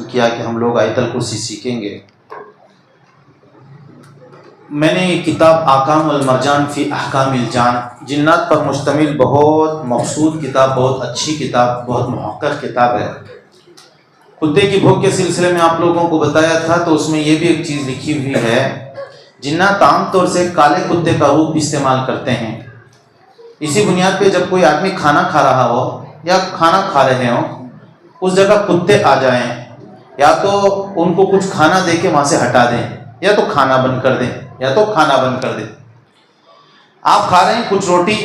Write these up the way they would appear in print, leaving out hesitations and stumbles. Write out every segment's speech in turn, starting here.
کیا کہ ہم لوگ آیت الکرسی سیکھیں گے۔ میں نے یہ کتاب احکام المرجان فی احکام الجان، جنات پر مشتمل بہت مقصود کتاب، بہت اچھی کتاب، بہت محقق کتاب ہے۔ کتے کی بھوک کے سلسلے میں آپ لوگوں کو بتایا تھا، تو اس میں یہ بھی ایک چیز لکھی ہوئی ہے، جنات عام طور سے کالے کتے کا روپ استعمال کرتے ہیں۔ اسی بنیاد پہ جب کوئی آدمی کھانا کھا رہا ہو یا کھانا کھا رہے ہوں، اس جگہ کتے آ جائیں، یا تو ان کو کچھ کھانا دے کے وہاں سے ہٹا دیں، یا تو کھانا بند کر دیں، یا تو کھانا بند کر دیں۔ آپ کھا رہے ہیں کچھ روٹی،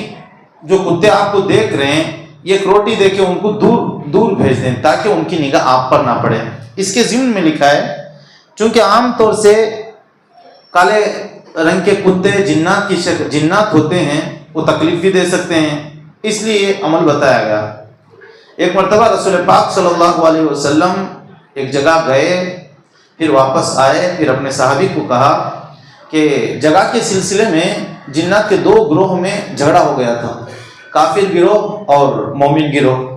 جو کتے آپ کو دیکھ رہے ہیں، ایک روٹی دے کے ان کو دور بھیج دیں تاکہ ان کی نگاہ آپ پر نہ پڑے۔ اس کے ضمن میں لکھا ہے، چونکہ عام طور سے کالے رنگ کے کتے جنات ہوتے ہیں، وہ تکلیف بھی دے سکتے ہیں، اس لیے یہ عمل بتایا گیا۔ ایک مرتبہ رسول پاک صلی اللہ علیہ وسلم ایک جگہ گئے، پھر واپس آئے، پھر اپنے صحابی کو کہا کہ جگہ کے سلسلے میں جنات کے دو گروہ میں جھگڑا ہو گیا تھا، کافر گروہ اور مومن گروہ۔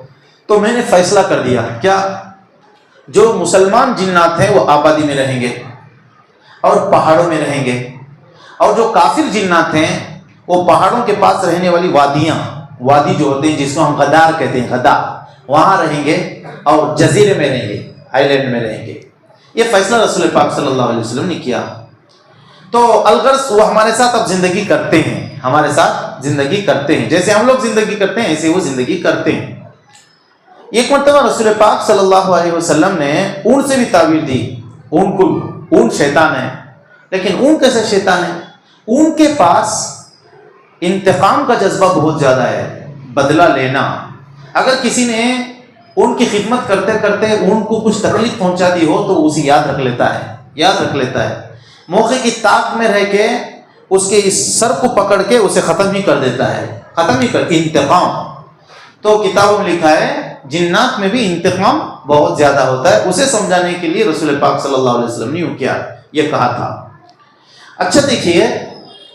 تو میں نے فیصلہ کر دیا، کیا جو مسلمان جنات ہیں وہ آبادی میں رہیں گے اور پہاڑوں میں رہیں گے، اور جو کافر جنات ہیں وہ پہاڑوں کے پاس رہنے والی وادی جو ہوتے ہیں، جس کو ہم غدار کہتے ہیں، غدا، وہاں رہیں گے، اور جزیرے میں رہیں گے، آئی لینڈ میں رہیں گے۔ یہ فیصلہ رسول پاک صلی اللہ علیہ وسلم نے کیا۔ تو الغرض وہ ہمارے ساتھ اب زندگی کرتے ہیں، ہمارے ساتھ زندگی کرتے ہیں، جیسے ہم لوگ زندگی کرتے ہیں ایسے وہ زندگی کرتے ہیں۔ ایک مرتبہ رسول پاک صلی اللہ علیہ وسلم نے اونٹ سے بھی تعبیر دی۔ اونٹ شیطان ہے، لیکن اونٹ کیسے شیطان ہے؟ اونٹ کے پاس انتقام کا جذبہ بہت زیادہ ہے، بدلہ لینا۔ اگر کسی نے اونٹ کی خدمت کرتے کرتے اونٹ کو کچھ تکلیف پہنچا دی ہو تو اسے یاد رکھ لیتا ہے، موقع کی طاق میں رہ کے اس کے اس سر کو پکڑ کے اسے ختم ہی کر دیتا ہے، انتقام۔ تو کتابوں میں لکھا ہے جنات میں بھی انتقام بہت زیادہ ہوتا ہے۔ اسے سمجھانے کے لیے رسول پاک صلی اللہ علیہ وسلم نے یوں کیا، یہ کہا تھا۔ اچھا دیکھیے،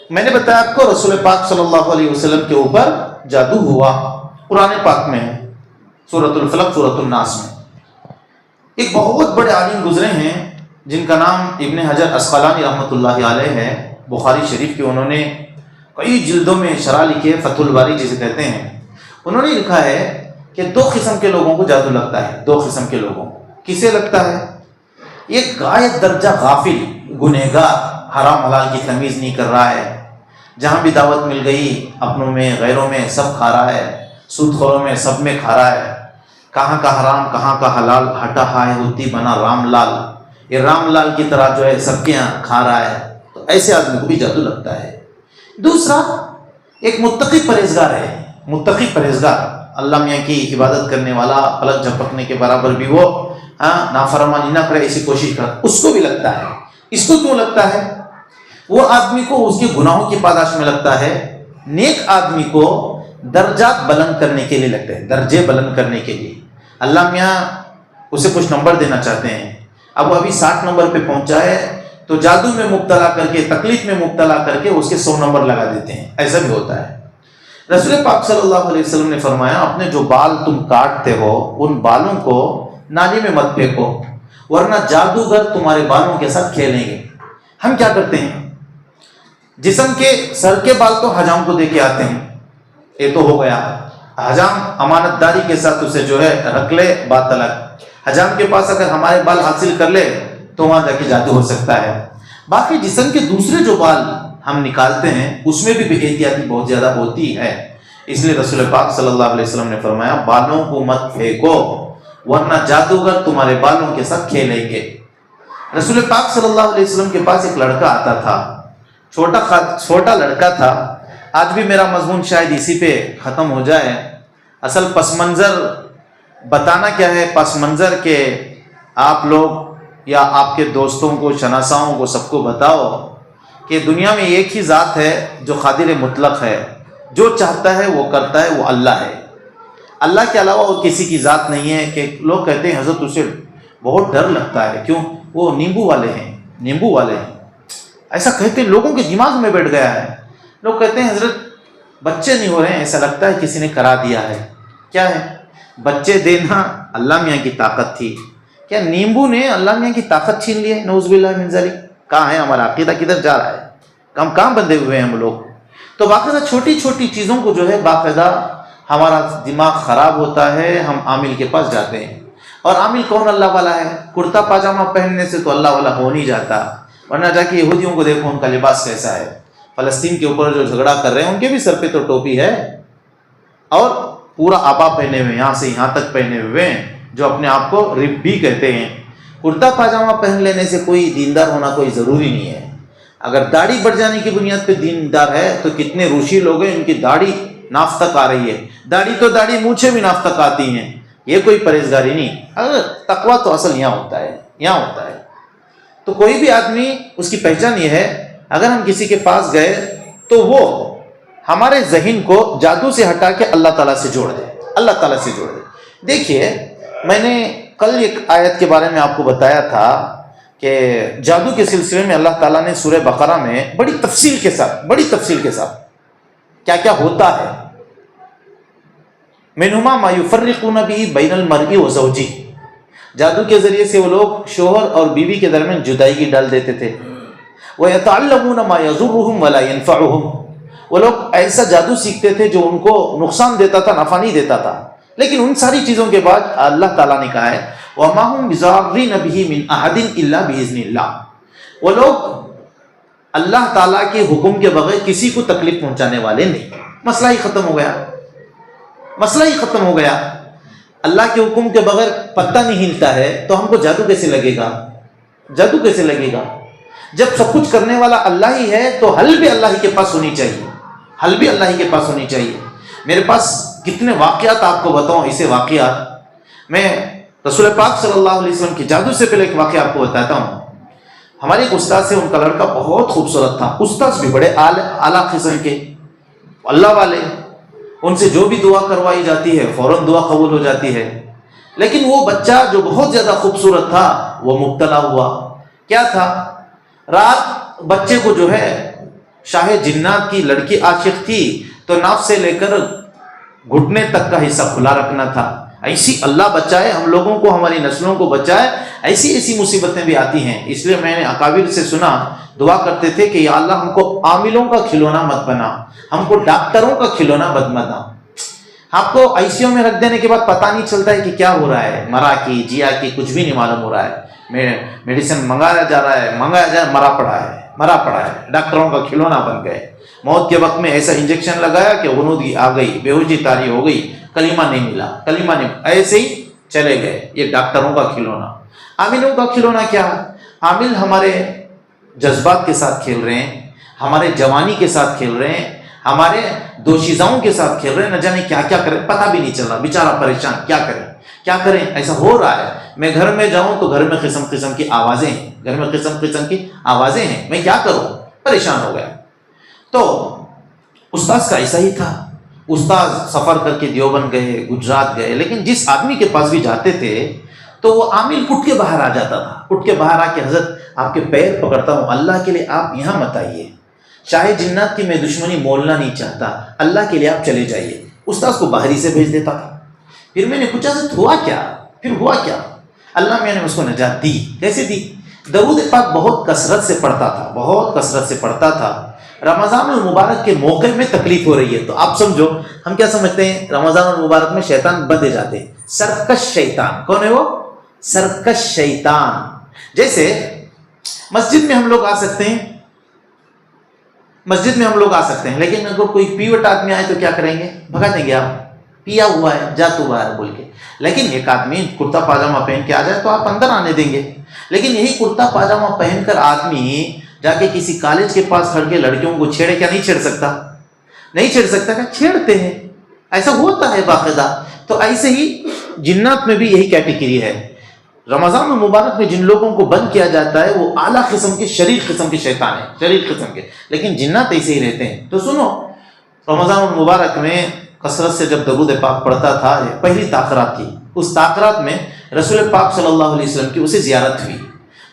میں نے بتایا آپ کو رسول پاک صلی اللہ علیہ وسلم کے اوپر جادو ہوا، قرآن پاک میں ہے، سورۃ الفلق، سورۃ الناس میں۔ ایک بہت بڑے عالم گزرے ہیں جن کا نام ابن حجر عسقلانی رحمۃ اللہ علیہ ہے، بخاری شریف کے انہوں نے کئی جلدوں میں شرح لکھی ہے، فتح الباری جسے کہتے ہیں۔ انہوں نے لکھا ہے کہ دو قسم کے لوگوں کو جادو لگتا ہے، دو قسم کے لوگوں کو۔ کسے لگتا ہے؟ ایک غایت درجہ غافل گنہگار، حرام حلال کی تمیز نہیں کر رہا ہے، جہاں بھی دعوت مل گئی اپنوں میں غیروں میں سب کھا رہا ہے، سود خوروں میں سب میں کھا رہا ہے، کہاں کا حرام کہاں کا حلال، ہٹا ہائے ہوتی بنا رام لال، یہ رام لال کی طرح جو ہے سب کے یہاں کھا رہا ہے، تو ایسے آدمی کو بھی جادو لگتا ہے۔ دوسرا ایک متقی پرہیزگار، اللہ میاں کی عبادت کرنے والا، پلک جھپکنے کے برابر بھی وہ نافرمانی نہ کرے ایسی کوشش کر، اس کو بھی لگتا ہے۔ اس کو کیوں لگتا ہے؟ وہ آدمی کو اس کے گناہوں کی پاداش میں لگتا ہے۔ نیک آدمی کو درجات بلند کرنے کے لیے لگتا ہے، درجے بلند کرنے کے لیے۔ اللہ میاں اسے کچھ نمبر دینا چاہتے ہیں، اب وہ ابھی 60 نمبر پہ پہنچا ہے، تو جادو میں مبتلا کر کے، تکلیف میں مبتلا کر کے اس کے 100 نمبر لگا دیتے ہیں۔ ایسا بھی ہوتا ہے۔ رسول پاک صلی اللہ علیہ وسلم نے فرمایا، اپنے جو بال تم کاٹتے ہو ان بالوں کو نالی میں مت پھینکو، ورنہ جادوگر تمہارے بالوں کے ساتھ کھیلیں گے۔ ہم کیا کرتے ہیں؟ جسم کے سر کے بال تو حجام کو دے کے آتے ہیں، یہ تو ہو گیا، حجام امانت داری کے ساتھ اسے جو ہے رکھ لے، بات الگ۔ حجام کے پاس اگر ہمارے بال حاصل کر لے تو وہاں جا کے جادو ہو سکتا ہے۔ باقی جسم کے دوسرے جو بال ہم نکالتے ہیں اس میں بھی بے احتیاطی بہت زیادہ ہوتی ہے، اس لیے رسول پاک صلی اللہ علیہ وسلم نے فرمایا، بالوں کو مت پھینکو ورنہ جادوگر تمہارے بالوں کے ساتھ کھیلیں گے۔ رسول پاک صلی اللہ علیہ وسلم کے پاس ایک لڑکا آتا تھا، چھوٹا لڑکا تھا۔ آج بھی میرا مضمون شاید اسی پہ ختم ہو جائے۔ اصل پس منظر بتانا کیا ہے، پس منظر کے آپ لوگ یا آپ کے دوستوں کو، شناساؤں کو، سب کو بتاؤ کہ دنیا میں ایک ہی ذات ہے جو قادر مطلق ہے، جو چاہتا ہے وہ کرتا ہے، وہ اللہ ہے۔ اللہ کے علاوہ اور کسی کی ذات نہیں ہے۔ کہ لوگ کہتے ہیں حضرت اسے بہت ڈر لگتا ہے، کیوں؟ وہ نیمبو والے ہیں، ایسا کہتے لوگوں کے دماغ میں بیٹھ گیا ہے۔ لوگ کہتے ہیں حضرت بچے نہیں ہو رہے ہیں، ایسا لگتا ہے کسی نے کرا دیا ہے۔ کیا ہے؟ بچے دینا اللہ میاں کی طاقت تھی کیا نیمبو نے اللہ میاں کی طاقت چھین لی ہے؟ نعوذ باللہ من ذالک. کہاں ہے ہمارا عقیدہ؟ کدھر جا رہا ہے؟ ہم کہاں بندھے ہوئے ہیں ہم لوگ؟ تو باقاعدہ چھوٹی چھوٹی چیزوں کو جو ہے باقاعدہ ہمارا دماغ خراب ہوتا ہے، ہم عامل کے پاس جاتے ہیں. اور عامل کون اللہ والا ہے؟ کرتا پاجامہ پہننے سے تو اللہ والا ہو نہیں جاتا. ورنہ جا کے یہودیوں کو دیکھو ان کا لباس کیسا ہے. فلسطین کے اوپر جو جھگڑا کر رہے ہیں ان کے بھی سر پہ تو ٹوپی ہے اور پورا آبا پہنے ہوئے، یہاں سے یہاں تک پہنے ہوئے ہیں، جو اپنے آپ کو رب بھی کہتے ہیں. کرتا پاجامہ پہن لینے سے کوئی دیندار ہونا کوئی ضروری نہیں ہے. اگر داڑھی بڑھ جانے کی بنیاد پہ دیندار ہے تو کتنے روشی لوگ ہیں ان کی داڑھی ناف تک آ رہی ہے. داڑھی تو داڑھی مونچھیں بھی ناف تک آتی ہیں، یہ کوئی پرہیزگاری نہیں. اگر تقویٰ تو اصل یہاں ہوتا ہے، یہاں ہوتا ہے. تو کوئی بھی آدمی، اس کی پہچان یہ ہے اگر ہم کسی کے پاس گئے تو وہ ہمارے ذہن کو جادو سے ہٹا کے اللہ تعالیٰ سے جوڑ دے، اللہ تعالیٰ سے جوڑ دے. دیکھیے میں نے کل ایک آیت کے بارے میں آپ کو بتایا تھا کہ جادو کے سلسلے میں اللہ تعالیٰ نے سورہ بقرہ میں بڑی تفصیل کے ساتھ کیا کیا ہوتا ہے. منہما ما یفرقون به بین المرء وزوجہ، جادو کے ذریعے سے وہ لوگ شوہر اور بیوی کے درمیان جدائیگی ڈال دیتے تھے. وَيَتَعَلَّمُونَ مَا يَضُرُّهُمْ وَلَا يَنْفَعُهُمْ، وہ لوگ ایسا جادو سیکھتے تھے جو ان کو نقصان دیتا تھا، نفع نہیں دیتا تھا. لیکن ان ساری چیزوں کے بعد اللہ تعالیٰ نے کہا ہے وَمَا هُمْ بِضَارِّينَ بِهِ مِنْ أَحَدٍ إِلَّا بِإِذْنِ اللَّهِ، وہ لوگ اللہ تعالیٰ کے حکم کے بغیر کسی کو تکلیف پہنچانے والے نہیں. مسئلہ ہی ختم ہو گیا. اللہ کے حکم کے بغیر پتہ نہیں ہلتا ہے تو ہم کو جادو کیسے لگے گا؟ جب سب کچھ کرنے والا اللہ ہی ہے تو حل بھی اللہ ہی کے پاس ہونی چاہیے. میرے پاس کتنے واقعات آپ کو بتاؤں. ایسے واقعات میں رسول پاک صلی اللہ علیہ وسلم کی جادو سے پہلے ایک واقعہ آپ کو بتاتا ہوں. ہمارے ایک استاد سے، ان کا لڑکا بہت خوبصورت تھا. استاد بھی بڑے اعلیٰ قسم کے اللہ والے، ان سے جو بھی دعا کروائی جاتی ہے فوراً دعا قبول ہو جاتی ہے. لیکن وہ بچہ جو بہت زیادہ خوبصورت تھا وہ مبتلا ہوا. کیا تھا؟ رات بچے کو جو ہے شاہ جنات کی لڑکی عاشق تھی تو ناف سے لے کر گھٹنے تک کا حصہ کھلا رکھنا تھا. ایسی اللہ بچائے ہم لوگوں کو، ہماری نسلوں کو بچائے. ایسی مصیبتیں بھی آتی ہیں. اس لیے میں نے اکابر سے سنا، دعا کرتے تھے کہ یا اللہ ہم کو عاملوں کا کھلونا مت بنا، ہم کو ڈاکٹروں کا کھلونا مت بنا. آپ کو آئی سی یو میں رکھ دینے کے بعد پتہ نہیں چلتا ہے کہ کیا ہو رہا ہے، مرا کی جیا کی کچھ بھی نہیں معلوم ہو رہا ہے. میڈیسن منگایا جا رہا ہے، مرا پڑا ہے. ڈاکٹروں کا کھلونا بن گئے. موت کے وقت میں ایسا انجیکشن لگایا کہ غنودگی آ گئی، بے ہوشی طاری ہو گئی، کلمہ نہیں ملا، ایسے ہی چلے گئے. یہ ڈاکٹروں کا کھلونا. عاملوں کا کھلونا کیا؟ عامل ہمارے جذبات کے ساتھ کھیل رہے ہیں، ہمارے جوانی کے ساتھ کھیل رہے ہیں، ہمارے دوشیزاؤں کے ساتھ کھیل رہے ہیں. نہ جانے کیا کریں، پتہ بھی نہیں چل رہا. بیچارہ پریشان، کیا کریں. ایسا ہو رہا ہے. میں گھر میں جاؤں تو گھر میں قسم کی آوازیں ہیں. میں کیا کروں؟ پریشان ہو گیا. تو استاذ کا ایسا ہی تھا. استاذ سفر کر کے دیوبند گئے، گجرات گئے، لیکن جس آدمی کے پاس بھی جاتے تھے تو وہ عامل اٹھ کے باہر آ جاتا تھا. اٹھ کے باہر آ کے حضرت آپ کے پیر پکڑتا ہوں، اللہ کے لیے آپ یہاں مت آئیے. شاہ جنات کی میں دشمنی مولنا نہیں چاہتا، اللہ کے لیے آپ چلے جائیے. استاذ کو باہری سے بھیج دیتا تھا. پھر میں نے پوچھا حضرت ہوا کیا؟ اللہ میں نے اس کو نجات دی. کیسے دی؟ درود پاک بہت کثرت سے پڑھتا تھا. رمضان المبارک کے موقع میں تکلیف ہو رہی ہے تو آپ سمجھو ہم کیا سمجھتے ہیں، رمضان المبارک میں شیطان بدے جاتے ہیں. سرکش شیطان. کون ہے وہ؟ سرکش شیطان. جیسے مسجد میں ہم لوگ آ سکتے ہیں، لیکن اگر کوئی پیوٹ آدمی آئے تو کیا کریں گے؟ بھگا دیں گے. آپ پیا ہوا ہے، جا تو باہر بول کے. لیکن ایک آدمی کرتا پاجامہ پہن کے آ جائے تو آپ اندر آنے دیں گے. لیکن یہی کرتا پاجامہ پہن کر آدمی جا کے کسی کالج کے پاس کھڑ کے لڑکیوں کو چھیڑے، کیا نہیں چھیڑ سکتا؟ کیا چھیڑتے ہیں. ایسا ہوتا ہے باقاعدہ. تو ایسے ہی جنات میں بھی یہی کیٹیگری ہے. رمضان المبارک میں جن لوگوں کو بند کیا جاتا ہے وہ اعلیٰ قسم کے شریر قسم کے شیطان ہیں، شریر قسم کے. لیکن جنات ایسے ہی رہتے ہیں. تو سنو، رمضان المبارک میں کثرت سے جب درود پاک پڑھتا تھا، پہلی تاخرات تھی. اس تاخرات میں رسول پاک صلی اللہ علیہ وسلم کی اسے زیارت ہوئی.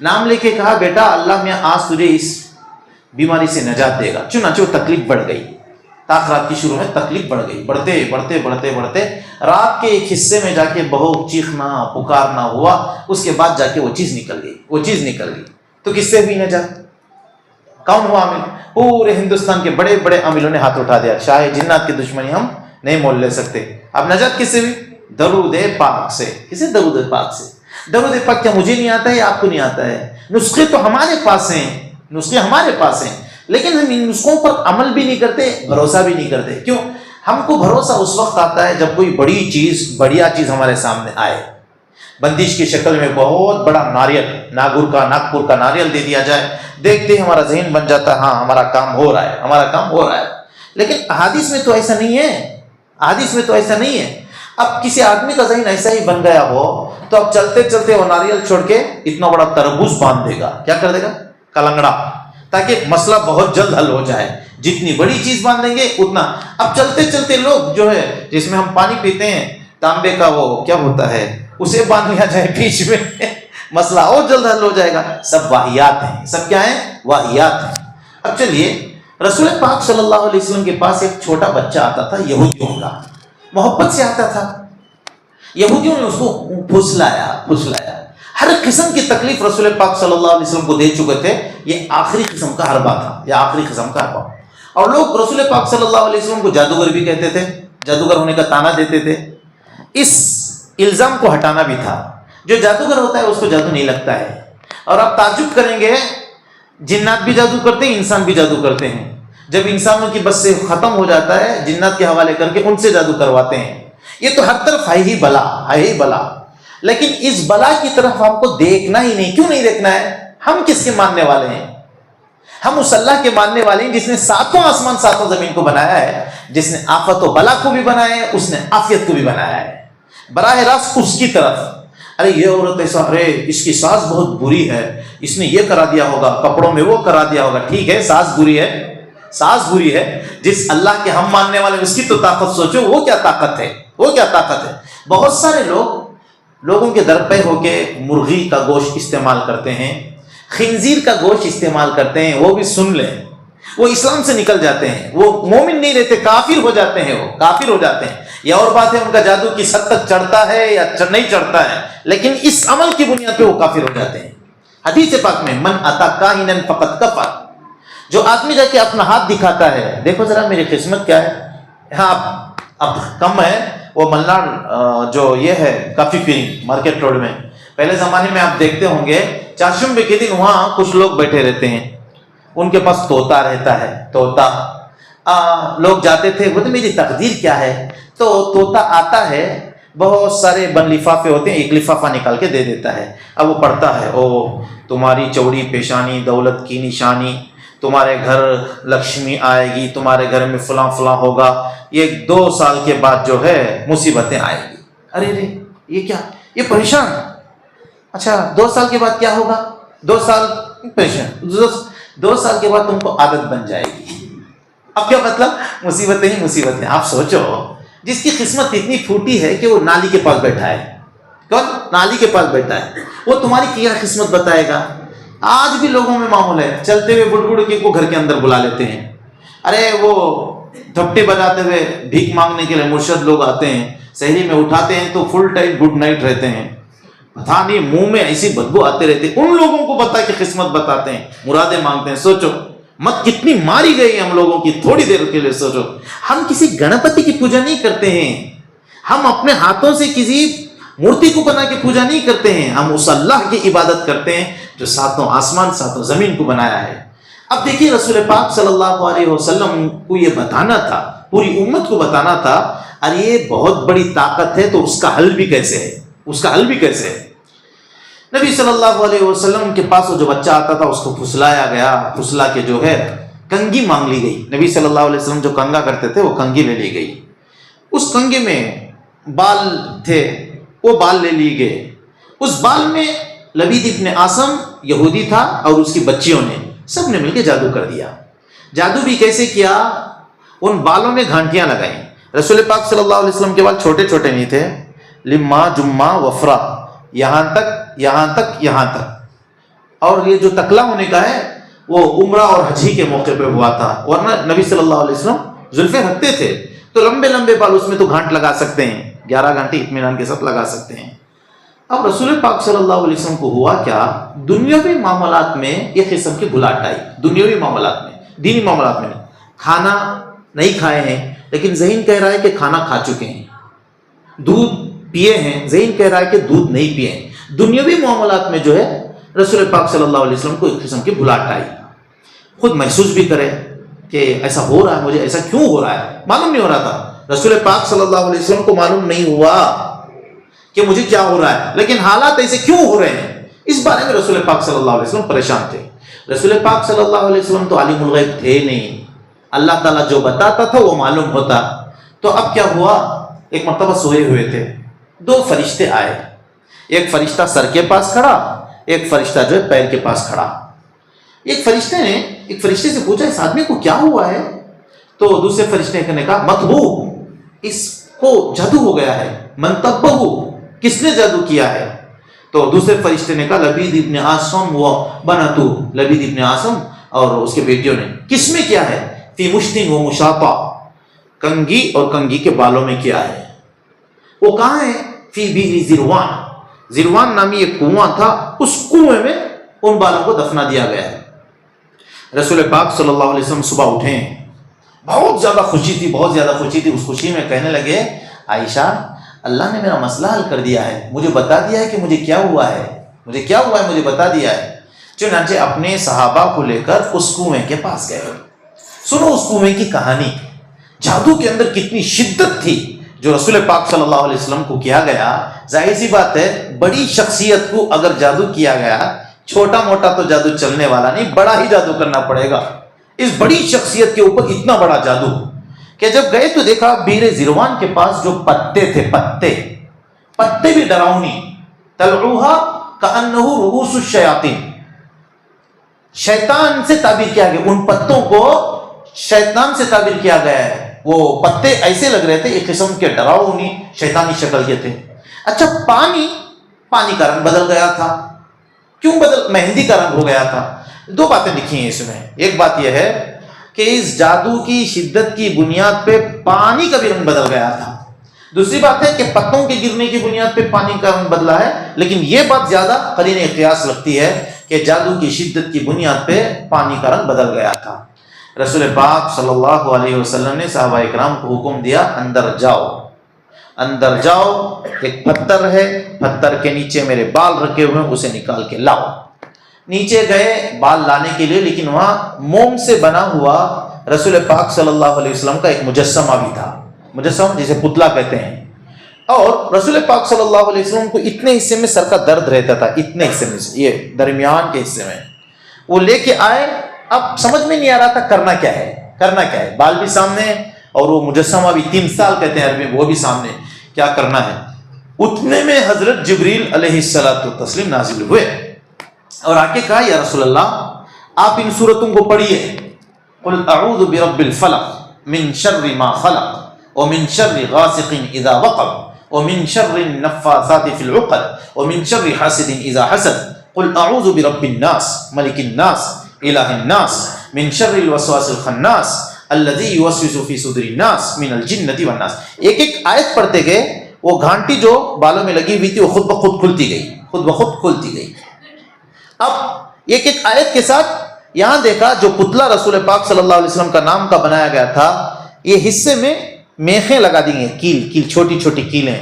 نام لے کے کہا بیٹا اللہ میں آج تجھے اس بیماری سے نجات دے گا. چنانچہ وہ تکلیف بڑھ گئی. تاخرات کی شروع میں تکلیف بڑھ گئی، بڑھتے رات کے ایک حصے میں جا کے بہت چیخنا پکارنا ہوا، اس کے بعد جا کے وہ چیز نکل گئی۔ تو کس سے ہوئی نجات؟ کون ہوا عامل؟ پورے ہندوستان کے بڑے بڑے عاملوں نے ہاتھ اٹھا دیا، شاہ جنات کی دشمنی ہم نہیں مول لے سکتے۔ اب نجات کس سے ہوئی؟ درود پاک سے۔ کسے؟ درود پاک سے۔ درود پاک کیا مجھے نہیں آتا ہے، آپ کو نہیں آتا ہے؟ نسخے تو ہمارے پاس ہیں، لیکن ہم ان نسخوں پر عمل بھی نہیں کرتے، بھروسہ بھی نہیں کرتے۔ کیوں؟ ہم کو بھروسہ اس وقت آتا ہے جب کوئی بڑھیا چیز ہمارے سامنے آئے، بندش کی شکل میں بہت بڑا ناریل، ناگپور کا ناریل دے دیا جائے، دیکھتے ہی ہمارا ذہن بن جاتا ہے، ہاں ہمارا کام ہو رہا ہے۔ لیکن احادیث میں تو ایسا نہیں ہے۔ اب کسی آدمی کا ذہن ایسا ہی بن گیا ہو تو اب چلتے وہ ناریل چھوڑ کے اتنا بڑا تربوز باندھ دے گا، کیا کر دے گا؟ کلنگڑا، تاکہ مسئلہ بہت جلد حل ہو جائے۔ جتنی بڑی چیز باندھیں گے اتنا۔ اب چلتے لوگ جو ہے، جس میں ہم پانی پیتے ہیں، تانبے کا وہ کیا ہوتا ہے، اسے باندھ لیا جائے بیچ میں، مسئلہ اور جلد حل ہو جائے گا۔ سب واہیات ہیں، سب کیا ہیں؟ واہیات ہیں۔ اب چلیے، رسول پاک صلی اللہ علیہ وسلم کے پاس ایک چھوٹا بچہ آتا تھا، یہودیوں کا، محبت سے آتا تھا۔ یہودیوں نے اس کو پھسلایا، ہر قسم کی تکلیف رسول پاک صلی اللہ علیہ وسلم کو دے چکے تھے۔ یہ آخری قسم کا حربہ تھا، اور لوگ رسول پاک صلی اللہ علیہ وسلم کو جادوگر بھی کہتے تھے، جادوگر ہونے کا طعنہ دیتے تھے۔ اس الزام کو ہٹانا بھی تھا، جو جادوگر ہوتا ہے اس کو جادو نہیں لگتا ہے۔ اور آپ تعجب کریں گے، جنات بھی جادو کرتے ہیں، انسان بھی جادو کرتے ہیں۔ جب انسانوں کی بس سے ختم ہو جاتا ہے، جنات کے حوالے کر کے ان سے جادو کرواتے ہیں۔ یہ تو ہر طرف ہے ہی بلا، لیکن اس بلا کی طرف ہم کو دیکھنا ہی نہیں۔ کیوں نہیں دیکھنا ہے؟ ہم کس کے ماننے والے ہیں؟ ہم اس اللہ کے ماننے والے ہیں جس نے ساتوں آسمان ساتوں زمین کو بنایا ہے، جس نے آفت و بلا کو بھی بنایا ہے، اس نے عافیت کو بھی بنایا ہے، براہ راست اس کی طرف۔ ارے یہ عورت ایسا، ارے اس کی ساس بہت بری ہے، اس نے یہ کرا دیا ہوگا، کپڑوں میں وہ کرا دیا ہوگا۔ ٹھیک ہے، ساس بری ہے، جس اللہ کے ہم ماننے والے اس کی تو طاقت سوچو، وہ کیا طاقت ہے۔ بہت سارے لوگوں کے در پہ ہو کے مرغی کا گوشت استعمال کرتے ہیں، خنزیر کا گوشت استعمال کرتے ہیں، وہ بھی سن لیں، وہ اسلام سے نکل جاتے ہیں، وہ مومن نہیں رہتے، کافر ہو جاتے ہیں۔ یہ اور بات ہے ان کا جادو کس حد تک چڑھتا ہے یا نہیں چڑھتا ہے، لیکن اس عمل کی بنیاد پہ وہ کافر ہو جاتے ہیں۔ حدیث پاک میں من اتی کاہنا فقد کفر، جو آدمی جا کے اپنا ہاتھ دکھاتا ہے، دیکھو ذرا میری قسمت کیا ہے۔ ہاں اب کم ہے، وہ ملناڈ جو یہ ہے کافی فیلنگ مارکیٹ روڈ میں، پہلے زمانے میں آپ دیکھتے ہوں گے چاشمبے کے دن وہاں کچھ لوگ بیٹھے رہتے ہیں، ان کے پاس طوطا رہتا ہے، لوگ جاتے تھے، وہ تو میری تقدیر کیا ہے، تو طوطا آتا ہے، بہت سارے بند لفافے ہوتے ہیں، ایک لفافہ نکال کے دے دیتا ہے۔ اب وہ پڑھتا ہے، او تمہاری چوڑی پیشانی دولت کی نشانی، تمہارے گھر لکشمی آئے گی، تمہارے گھر میں فلاں ہوگا، یہ 2 سال کے بعد جو ہے مصیبتیں آئیں گی۔ ارے یہ کیا، یہ پریشان، اچھا 2 سال کے بعد کیا ہوگا؟ 2 سال پریشان، 2 سال کے بعد تم کو عادت بن جائے گی۔ اب کیا مطلب؟ مصیبتیں ہی مصیبتیں۔ آپ سوچو، جس کی قسمت اتنی پھوٹی ہے کہ وہ نالی کے پاس بیٹھا ہے، کون؟ نالی کے پاس بیٹھا ہے، وہ تمہاری کیا قسمت بتائے گا؟ آج بھی لوگوں میں معمول ہے، چلتے ہوئے بڑھ کے کو گھر کے اندر بلا لیتے ہیں۔ ارے وہ دھپٹے بجاتے ہوئے بھیک مانگنے کے لیے مرشد لوگ آتے ہیں، سحری میں اٹھاتے ہیں تو فل ٹائم گڈ نائٹ رہتے ہیں، پتہ نہیں منہ میں ایسی بدبو آتے رہتے، ان لوگوں کو بتا کے قسمت بتاتے ہیں، مرادیں مانگتے ہیں۔ سوچو مت کتنی ماری گئی ہے ہم لوگوں کی، تھوڑی دیر کے لیے سوچو۔ ہم کسی گنپتی کی پوجا نہیں کرتے ہیں، ہم اپنے ہاتھوں سے کسی مورتی کو بنا کے پوجا نہیں کرتے ہیں، ہم اس اللہ کی عبادت کرتے ہیں جو ساتوں آسمان ساتوں زمین کو بنایا ہے۔ اب دیکھیے رسول پاک صلی اللہ علیہ وسلم کو یہ بتانا تھا، پوری امت کو بتانا تھا، ارے یہ بہت بڑی طاقت ہے، تو اس کا حل بھی کیسے ہے؟ نبی صلی اللہ علیہ وسلم کے پاس وہ جو بچہ آتا تھا اس کو پھسلایا گیا، پھسلا کے جو ہے کنگھی مانگ لی گئی۔ نبی صلی اللہ علیہ وسلم جو کنگا کرتے تھے وہ کنگھی لے لی گئی، اس کنگھے میں بال تھے، وہ بال لے لی گئے، اس بال میں لبید ابن عاصم یہودی تھا اور اس کی بچیوں نے سب نے مل کے جادو کر دیا۔ جادو بھی کیسے کیا؟ ان بالوں میں گھانٹیاں لگائیں۔ رسول پاک صلی اللہ علیہ وسلم کے بال چھوٹے چھوٹے نہیں تھے، لما جمع وفرا، یہاں تک، اور یہ جو تکلا ہونے کا ہے وہ عمرہ اور حج کے موقع پہ ہوا تھا، ورنہ نبی صلی اللہ علیہ وسلم زلفیں رکھتے تھے تو لمبے لمبے بال، اس میں تو گھانٹ لگا سکتے ہیں، 11 گھانٹے اطمینان کے ساتھ لگا سکتے ہیں۔ اب رسول پاک صلی اللہ علیہ وسلم کو ہوا کیا، دنیاوی معاملات میں ایک قسم کی بھلاٹ آئی، دنیاوی معاملات میں، دینی معاملات میں نہیں۔ کھانا نہیں کھائے ہیں لیکن ذہن کہہ رہا ہے کہ کھانا کھا چکے ہیں، دودھ پیے ہیں، ذہن کہہ رہا ہے کہ دودھ نہیں پیے ہیں۔ دنیاوی معاملات میں جو ہے رسول پاک صلی اللہ علیہ وسلم کو ایک قسم کی بھلاٹ آئی، خود محسوس بھی کرے کہ ایسا ہو رہا ہے، مجھے ایسا کیوں ہو رہا ہے، معلوم نہیں ہو رہا تھا۔ رسول پاک صلی اللہ علیہ وسلم کو معلوم نہیں ہوا کہ مجھے کیا ہو رہا ہے، لیکن حالات ایسے کیوں ہو رہے ہیں، اس بارے میں رسول پاک صلی اللہ علیہ وسلم پریشان تھے۔ رسول پاک صلی اللہ علیہ وسلم تو عالم الغیب تھے نہیں، اللہ تعالیٰ جو بتاتا تھا وہ معلوم ہوتا۔ تو اب کیا ہوا، ایک مرتبہ سوئے ہوئے تھے، 2 فرشتے آئے، ایک فرشتہ سر کے پاس کھڑا، ایک فرشتہ جو ہے پیر کے پاس کھڑا۔ ایک فرشتے نے ایک فرشتے سے پوچھا اس آدمی کو کیا ہوا ہے، تو دوسرے فرشتے نے کہا مطبوع، اس کو جادو ہو گیا ہے، منتبہ، کس نے جادو کیا ہے؟ تو دوسرے فرشتے نے کہا لبید ابن عاصم و بناتو، لبید ابن عاصم اور اس کے بیٹیوں نے۔ کس میں کیا ہے؟ فی مشتن و مشاطہ، کنگھی اور کنگھی کے بالوں میں کیا ہے؟ وہ کہاں ہے؟ فی بئر زروان، زروان نامی ایک کنواں تھا، اس کنویں میں ان بالوں کو دفنا دیا گیا ہے۔ رسول پاک صلی اللہ علیہ وسلم صبح اٹھے، بہت زیادہ خوشی تھی، بہت زیادہ خوشی تھی۔ اس خوشی میں کہنے لگے عائشہ اللہ نے میرا مسئلہ حل کر دیا ہے، مجھے بتا دیا ہے کہ مجھے کیا ہوا ہے، مجھے کیا ہوا ہے، مجھے بتا دیا ہے۔ چنانچہ اپنے صحابہ کو لے کر اس کنویں کے پاس گئے۔ سنو اس کنویں کی کہانی، جادو کے اندر کتنی شدت تھی جو رسول پاک صلی اللہ علیہ وسلم کو کیا گیا۔ ظاہر سی بات ہے بڑی شخصیت کو اگر جادو کیا گیا، چھوٹا موٹا تو جادو چلنے والا نہیں، بڑا ہی جادو کرنا پڑے گا۔ اس بڑی شخصیت کے اوپر اتنا بڑا جادو کہ جب گئے تو دیکھا بئر زروان کے پاس جو پتے تھے، پتے بھی ڈراؤنی، طلعوہا کأنہ رؤوس الشیاطین، شیطان سے تعبیر کیا گیا، ان پتوں کو شیطان سے تعبیر کیا گیا ہے۔ وہ پتے ایسے لگ رہے تھے ایک قسم کے ڈراؤنی شیطانی شکل کے تھے۔ اچھا پانی کا رنگ بدل گیا تھا، کیوں بدل؟ مہندی کا رنگ ہو گیا تھا۔ 2 باتیں لکھی ہیں اس میں، ایک بات یہ ہے کہ اس جادو کی شدت کی بنیاد پہ پانی کا بھی رنگ بدل گیا تھا، دوسری بات ہے کہ پتوں کے گرنے کی بنیاد پہ پانی کا رنگ بدلا ہے، لیکن یہ بات زیادہ قرین قیاس لگتی ہے کہ جادو کی شدت کی بنیاد پہ پانی کا رنگ بدل گیا تھا۔ رسول پاک صلی اللہ علیہ وسلم نے صحابہ اکرام کو حکم دیا اندر جاؤ، ایک پتھر ہے، پتھر کے نیچے میرے بال رکھے ہوئے ہیں، اسے نکال کے لاؤ۔ نیچے گئے بال لانے کے لیے، لیکن وہاں موم سے بنا ہوا رسول پاک صلی اللہ علیہ وسلم کا ایک مجسمہ بھی تھا، مجسمہ جسے پتلا کہتے ہیں۔ اور رسول پاک صلی اللہ علیہ وسلم کو اتنے حصے میں سر کا درد رہتا تھا، اتنے حصے میں، یہ درمیان کے حصے میں وہ لے کے آئے۔ اب سمجھ میں نہیں آ رہا تھا کرنا کیا ہے، بال بھی سامنے اور وہ مجسمہ بھی، تمثال کہتے ہیں عربی میں، وہ بھی سامنے، کیا کرنا ہے؟ اتنے میں حضرت جبریل علیہ السلام نازل ہوئے اور آ کے کہا یا رسول اللہ آپ ان سورتوں کو پڑھیے، قل اعوذ برب الفلق من شر ما خلق ومن شر غاسق اذا وقب ومن شر النفاثات في العقد ومن شر حاسد اذا حسد قل اعوذ برب الناس ملك الناس الہ الناس من شر الوسواس الخناس الذي يوسوس في صدور الناس من الجنة والناس۔ ایک آیت پڑھتے گئے، وہ گھانٹی جو بالوں میں لگی ہوئی تھی وہ خود بخود کھلتی گئی۔ اب ایک آیت کے ساتھ یہاں دیکھا جو پتلا رسول پاک صلی اللہ علیہ وسلم کا نام کا بنایا گیا تھا، یہ حصے میں میخیں لگا دی گئی، کیل چھوٹی چھوٹی کیلیں،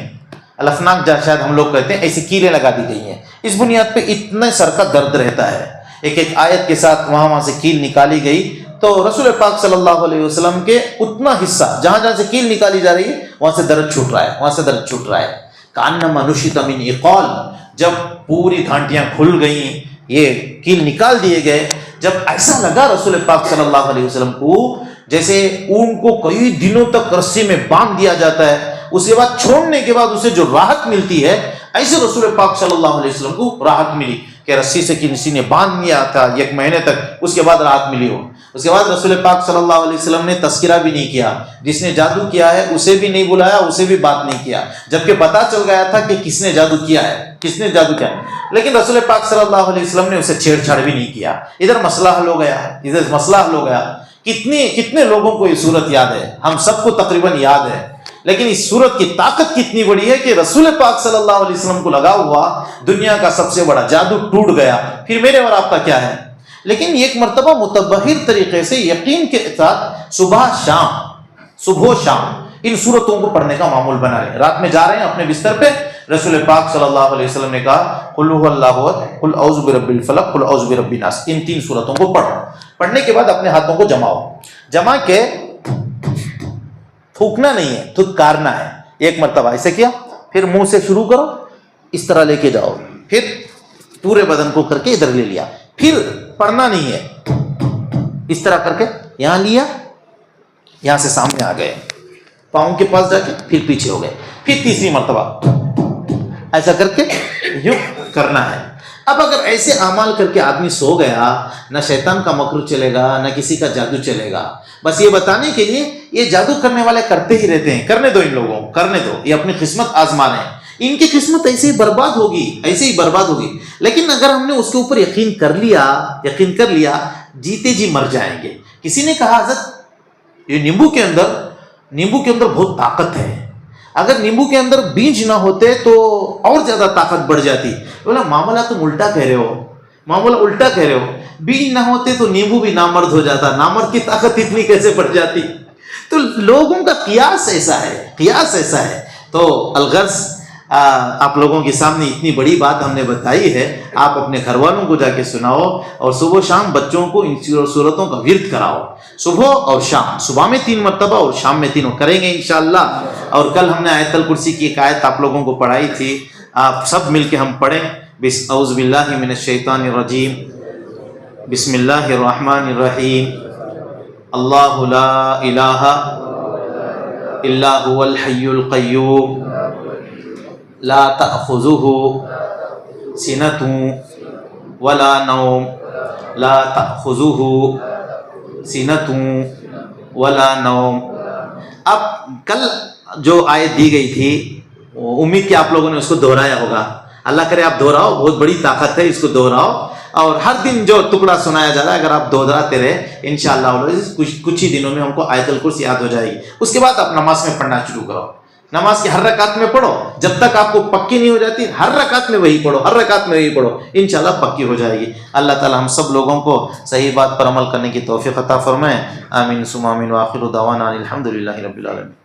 الفناک جہاں شاید ہم لوگ کہتے ہیں، ایسی کیلیں لگا دی گئی ہیں۔ اس بنیاد پہ اتنے سر کا درد رہتا ہے۔ ایک آیت کے ساتھ وہاں سے کیل نکالی گئی تو رسول پاک صلی اللہ علیہ وسلم کے اتنا حصہ جہاں سے کیل نکالی جا رہی ہے وہاں سے درد چھوٹ رہا ہے، کأنما نشط من عقال۔ جب پوری گھانٹیاں کھل گئیں، یہ کیل نکال دیے گئے، جب ایسا لگا رسول پاک صلی اللہ علیہ وسلم کو جیسے اونٹ کو کئی دنوں تک رسی میں باندھ دیا جاتا ہے، اس کے بعد چھوڑنے کے بعد اسے جو راحت ملتی ہے، ایسے رسول پاک صلی اللہ علیہ وسلم کو راحت ملی کہ رسی سے کسی نے باندھ دیا تھا 1 مہینے تک، اس کے بعد راحت ملی ہو۔ اس کے بعد رسول پاک صلی اللہ علیہ وسلم نے تذکرہ بھی نہیں کیا، جس نے جادو کیا ہے اسے بھی نہیں بلایا، اسے بھی بات نہیں کیا، جبکہ پتا چل گیا تھا کہ کس نے جادو کیا ہے، لیکن رسول پاک صلی اللہ علیہ وسلم نے اسے چھیڑ چھاڑ بھی نہیں کیا۔ ادھر مسئلہ حل ہو گیا کتنے لوگوں کو یہ صورت یاد ہے؟ ہم سب کو تقریباً یاد ہے، لیکن اس صورت کی طاقت کتنی بڑی ہے کہ رسول پاک صلی اللہ علیہ وسلم کو لگا ہوا دنیا کا سب سے بڑا جادو ٹوٹ گیا، پھر میرے اور آپ کا کیا ہے؟ لیکن ایک مرتبہ متبہر طریقے سے یقین کے ساتھ صبح و شام ان صورتوں کو پڑھنے کا معمول بنا رہے ہیں۔ رات میں جا رہے ہیں اپنے بستر پہ، رسول پاک صلی اللہ علیہ وسلم نے کہا قل هو اللہ احد، قل اعوذ برب الفلق، قل اعوذ برب الناس، ان 3 صورتوں کو پڑھو۔ پڑھنے کے بعد اپنے ہاتھوں کو جما کے تھوکنا نہیں ہے، تھکارنا ہے۔ ایک مرتبہ ایسے کیا، پھر منہ سے شروع کرو، اس طرح لے کے جاؤ، پھر پورے بدن کو کر کے ادھر لے لیا، پھر پڑھنا نہیں ہے، اس طرح کر کے یہاں لیا، یہاں سے سامنے آ گئے، پاؤں کے پاس جا کے پھر پیچھے ہو گئے، پھر تیسری مرتبہ ایسا کر کے یوں کرنا ہے۔ اب اگر ایسے اعمال کر کے آدمی سو گیا، نہ شیطان کا مکر چلے گا، نہ کسی کا جادو چلے گا۔ بس یہ بتانے کے لیے یہ جادو کرنے والے کرتے ہی رہتے ہیں، کرنے دو ان لوگوں کو، کرنے دو، یہ اپنی قسمت آزما رہے ہیں، ان کی قسمت ایسے ہی برباد ہوگی۔ لیکن اگر ہم نے اس کے اوپر یقین کر لیا، جیتے جی مر جائیں گے۔ کسی نے کہا حضرت یہ نیمبو کے اندر بہت طاقت ہے، اگر نیمبو کے اندر بیج نہ ہوتے تو اور زیادہ طاقت بڑھ جاتی۔ بولا معاملہ تم الٹا کہہ رہے ہو، بیج نہ ہوتے تو نیمبو بھی نامرد ہو جاتا، نامرد کی طاقت اتنی کیسے بڑھ جاتی؟ تو لوگوں کا قیاس ایسا ہے۔ تو الغرض آپ لوگوں کے سامنے اتنی بڑی بات ہم نے بتائی ہے، آپ اپنے گھر والوں کو جا کے سناؤ، اور صبح و شام بچوں کو ان صورتوں کا ورد کراؤ، صبح اور شام، صبح میں 3 مرتبہ اور شام میں 3 کریں گے انشاءاللہ۔ اور کل ہم نے آیت الکرسی کی ایک آیت آپ لوگوں کو پڑھائی تھی، آپ سب مل کے ہم پڑھیں، اعوذ باللہ من الشیطان الرجیم، بسم اللہ الرحمن الرحیم، اللہ لا الہ الا هو الحی القیوم لا تأخذہ سنۃ ولا نوم، لا تأخذہ سنۃ ولا نوم۔ اب کل جو آیت دی گئی تھی، امید کہ آپ لوگوں نے اس کو دہرایا ہوگا، اللہ کرے آپ دہراؤ، بہت بڑی طاقت ہے، اس کو دہراؤ، اور ہر دن جو ٹکڑا سنایا جا رہا ہے اگر آپ دہراتے رہے انشاءاللہ کچھ ہی دنوں میں ہم کو آیت الکرسی یاد ہو جائے گی۔ اس کے بعد آپ نماز میں پڑھنا شروع کرو، نماز کی ہر رکعت میں پڑھو، جب تک آپ کو پکی نہیں ہو جاتی ہر رکعت میں وہی پڑھو، انشاءاللہ پکی ہو جائے گی۔ اللہ تعالی ہم سب لوگوں کو صحیح بات پر عمل کرنے کی توفیق عطا فرمائے، آمین ثم آمین، وآخر دعوانا الحمدللہ رب العالمین۔